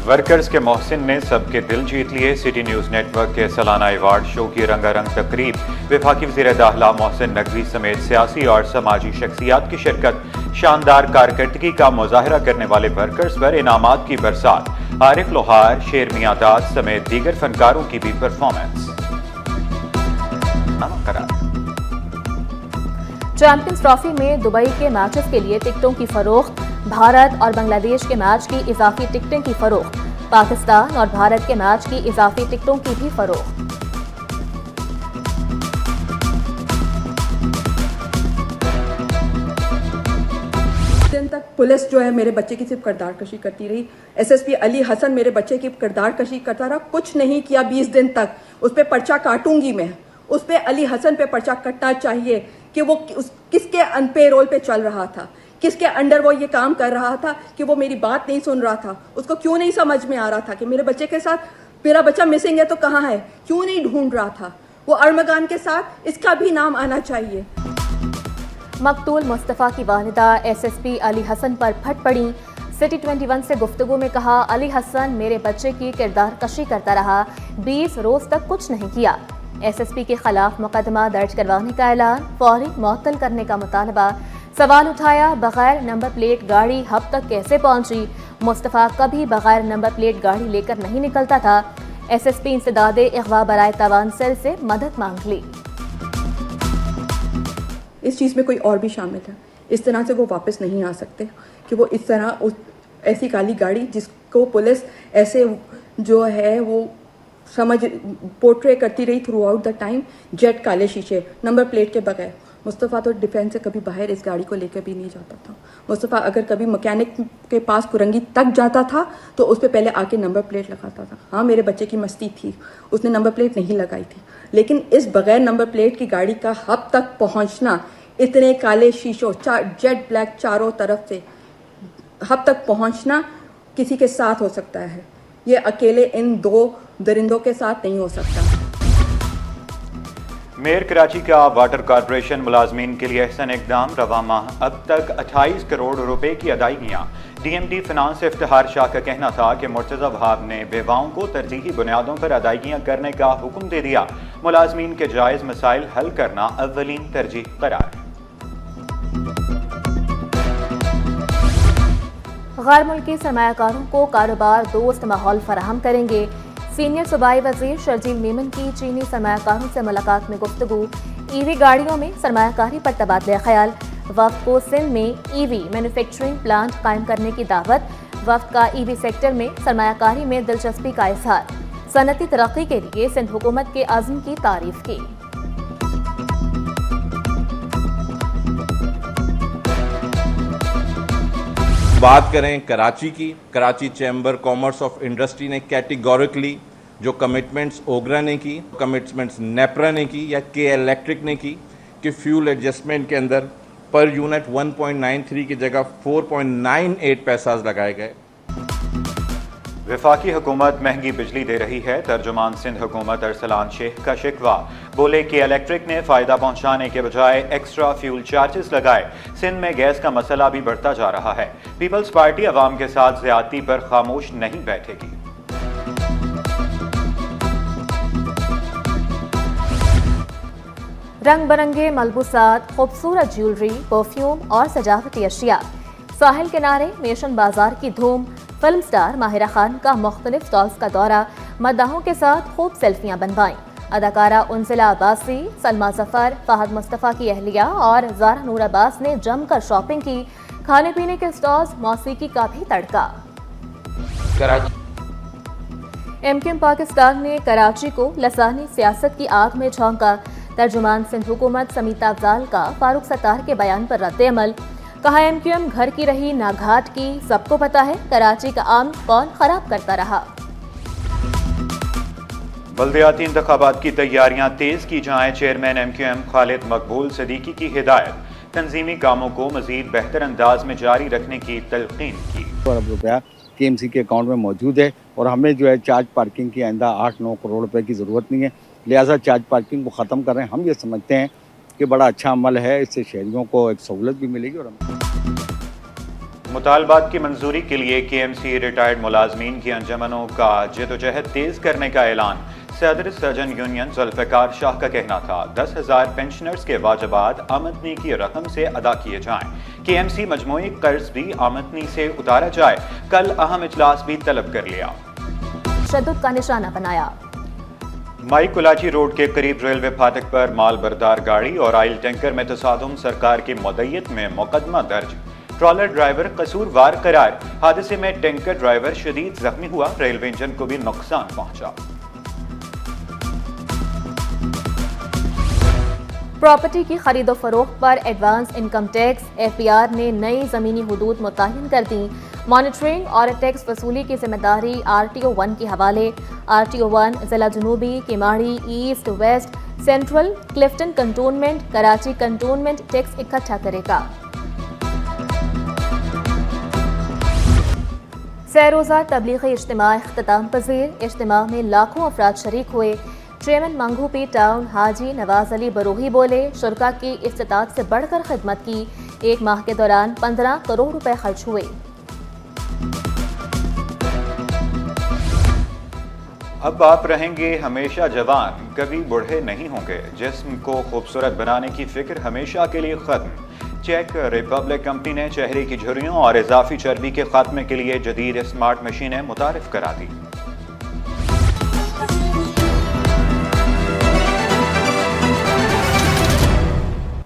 Workers کے محسن نے سب کے دل جیت لیے. سٹی نیوز نیٹ ورک کے سالانہ ایوارڈ شو کی رنگا رنگ تقریب. وفاقی وزیر داخلہ محسن نقوی سمیت سیاسی اور سماجی شخصیات کی شرکت. شاندار کارکردگی کا مظاہرہ کرنے والے ورکرز پر انعامات کی برسات. عارف لوہار، شیر میاں داد سمیت دیگر فنکاروں کی بھی پرفارمنس. چیمپئنز ٹرافی میں دبئی کے میچز کے لیے ٹکٹوں کی فروخت. بھارت اور بنگلہ دیش کے میچ کی اضافی ٹکٹیں کی فروخت. پاکستان اور بھارت کے میچ کی اضافی ٹکٹوں کی بھی فروخت. دن تک پولیس جو ہے میرے بچے کی صرف کردار کشی کرتی رہی. ایس ایس پی علی حسن میرے بچے کی کردار کشی کرتا رہا. کچھ نہیں کیا 20 دن تک. اس پہ پرچہ کاٹوں گی میں. اس پہ علی حسن پہ پرچہ کٹنا چاہیے کہ وہ کس کے ان پے رول پہ چل رہا تھا, کس کے انڈر وہ یہ کام کر رہا تھا, کہ وہ میری بات نہیں سن رہا تھا. اس کو کیوں نہیں سمجھ میں آ رہا تھا کہ میرے بچے کے ساتھ میرا بچہ مسنگ ہے تو کہاں ہے, کیوں نہیں ڈھونڈ رہا تھا. وہ ارمغان کے ساتھ اس کا بھی نام آنا چاہیے. مقتول مصطفیٰ کی والدہ ایس ایس پی علی حسن پر پھٹ پڑی. سٹی 21 سے گفتگو میں کہا, علی حسن میرے بچے کی کردار کشی کرتا رہا, 20 روز تک کچھ نہیں کیا. ایس ایس پی کے خلاف مقدمہ درج کروانے کا اعلان, فوری معطل کرنے کا مطالبہ. سوال اٹھایا, بغیر نمبر پلیٹ گاڑی ہب تک کیسے پہنچی؟ مصطفیٰ کبھی بغیر نمبر پلیٹ گاڑی لے کر نہیں نکلتا تھا. ایس ایس پی انسداد اغوا برائے تاوان سیل سے مدد مانگ لی. اس چیز میں کوئی اور بھی شامل ہے. اس طرح سے وہ واپس نہیں آ سکتے کہ وہ اس طرح ایسی کالی گاڑی جس کو پولیس ایسے جو ہے وہ سمجھ پورٹرے کرتی رہی throughout the time, jet کالے شیشے نمبر پلیٹ کے بغیر. مصطفیٰ تو ڈیفینس سے کبھی باہر اس گاڑی کو لے کے بھی نہیں جاتا تھا. مصطفیٰ اگر کبھی مکینک کے پاس کرنگی تک جاتا تھا تو اس پہ پہلے آ کے نمبر پلیٹ لگاتا تھا. ہاں میرے بچے کی مستی تھی, اس نے نمبر پلیٹ نہیں لگائی تھی, لیکن اس بغیر نمبر پلیٹ کی گاڑی کا ہب تک پہنچنا, اتنے کالے شیشوں جیٹ بلیک چاروں طرف سے ہب تک پہنچنا کسی کے ساتھ ہو سکتا ہے, یہ اکیلے ان 2 درندوں کے ساتھ نہیں ہو سکتا. میئر کراچی کا واٹر کارپوریشن ملازمین کے لیے احسن اقدام. رواں ماہ اب تک 28 کروڑ روپے کی ادائیگیاں. D M D finance Iftikhar Shah کا کہنا تھا کہ مرتضی وہاب نے بیواؤں کو ترجیحی بنیادوں پر ادائیگیاں کرنے کا حکم دے دیا. ملازمین کے جائز مسائل حل کرنا اولین ترجیح قرار. غیر ملکی سرمایہ کاروں کو کاروبار دوست ماحول فراہم کریں گے. سینئر صوبائی وزیر شرجیل میمن کی چینی سرمایہ کاروں سے ملاقات میں گفتگو. ای وی گاڑیوں میں سرمایہ کاری پر تبادلہ خیال. وفد کو سندھ میں ای وی مینوفیکچرنگ پلانٹ قائم کرنے کی دعوت. وفد کا ای وی سیکٹر میں سرمایہ کاری میں دلچسپی کا اظہار. صنعتی ترقی کے لیے سندھ حکومت کے عزم کی تعریف کی. بات کریں کراچی کی, Karachi chamber commerce of industry نے کیٹیگوریکلی جو کمٹمنٹس اوگرا نے کی, کمٹمنٹس نیپرا نے کی یا کے الیکٹرک نے کی کہ فیول ایڈجسٹمنٹ کے اندر پر یونٹ 1.93 کی جگہ 4.98 پیساز لگائے گئے. وفاقی حکومت مہنگی بجلی دے رہی ہے. ترجمان سندھ حکومت ارسلان شیخ کا شکوہ. بولے کہ الیکٹرک نے فائدہ پہنچانے کے بجائے ایکسٹرا فیول چارجز لگائے. سندھ میں گیس کا مسئلہ بھی بڑھتا جا رہا ہے. پیپلز پارٹی عوام کے ساتھ زیادتی پر خاموش نہیں بیٹھے گی. رنگ برنگے ملبوسات, خوبصورت جیولری, پرفیوم اور سجاوٹی اشیاء. ساحل کنارے نیشن بازار کی دھوم. فلم سٹار ماہرہ خان کا مختلف سٹالز کا دورہ. مداحوں کے ساتھ خوب سیلفیاں بنوائیں. اداکارہ انزلہ عباسی, سلمیٰ ظفر, فہد مصطفیٰ کی اہلیہ اور زارا نور عباس نے جم کر شاپنگ کی. کھانے پینے کے سٹالز, موسیقی کا بھی تڑکا. ایم کیو ایم پاکستان نے کراچی کو لسانی سیاست کی آگ میں جھونکا. ترجمان سندھ حکومت سمیتا افضال کا فاروق ستار کے بیان پر رد عمل. کہا, ایم کیو ایم گھر کی رہی نہ گھاٹ کی, سب کو پتا ہے کراچی کا امن کون خراب کرتا رہا. بلدیاتی انتخابات کی تیاریاں تیز کی جائیں. چیئرمین ایم کیو ایم خالد مقبول صدیقی کی ہدایت. تنظیمی کاموں کو مزید بہتر انداز میں جاری رکھنے کی تلقین کی. ارب روپیہ ٹی ایم سی کے اکاؤنٹ میں موجود ہے اور ہمیں جو ہے چارج پارکنگ کی آئندہ 8-9 کروڑ روپے کی ضرورت نہیں ہے. لہٰذا چارج پارکنگ کو ختم کر رہے ہیں. ہم یہ سمجھتے ہیں کہ بڑا اچھا عمل ہے, اس سے شہریوں کو ایک سہولت بھی ملے گی. اور مطالبات کی منظوری کے لیے کے ایم سی ریٹائرڈ ملازمین کی انجمنوں کا جدوجہد تیز کرنے کا اعلان۔ صدر سرجن یونین ذوالفقار شاہ کا کہنا تھا 10,000 پینشنرز کے واجبات آمدنی کی رقم سے ادا کیے جائیں۔ کے ایم سی مجموعی قرض بھی آمدنی سے اتارا جائے۔ کل اہم اجلاس بھی طلب کر لیا۔ تشدد کا نشانہ بنایا۔ مائی کولاچی روڈ کے قریب ریلوے پھاٹک پر مال بردار گاڑی اور آئل ٹینکر میں تصادم، سرکار کی مدعیت میں مقدمہ درج۔ ٹرالر ڈرائیور قصوروار قرار۔ حادثے میں ٹینکر ڈرائیور شدید زخمی ہوا، ریلوے انجن کو بھی نقصان پہنچا۔ پراپرٹی کی خرید و فروخت پر advance income tax F B R نے نئی زمینی حدود متعین کر دیں۔ مانیٹرنگ اور ٹیکس وصولی کی ذمہ داری آر ٹی او 1 کے حوالے۔ آر ٹی او 1 ضلع جنوبی، Keamari, east, west, central, Clifton cantonment, Karachi cantonment tax اکٹھا کرے گا۔ سہ روزہ تبلیغی اجتماع اختتام پذیر۔ اجتماع میں لاکھوں افراد شریک ہوئے۔ چیئرمین مانگو پی ٹاؤن حاجی نواز علی بروہی بولے، شرکاء کی استطاعت سے بڑھ کر خدمت کی۔ ایک ماہ کے دوران 15 کروڑ روپے خرچ ہوئے۔ اب آپ رہیں گے ہمیشہ جوان، کبھی بوڑھے نہیں ہوں گے۔ جسم کو خوبصورت بنانے کی فکر ہمیشہ کے لیے ختم۔ چیک ریپبلک کمپنی نے چہرے کی جھریوں اور اضافی چربی کے خاتمے کے لیے جدید اسمارٹ مشینیں متعارف کرا دی۔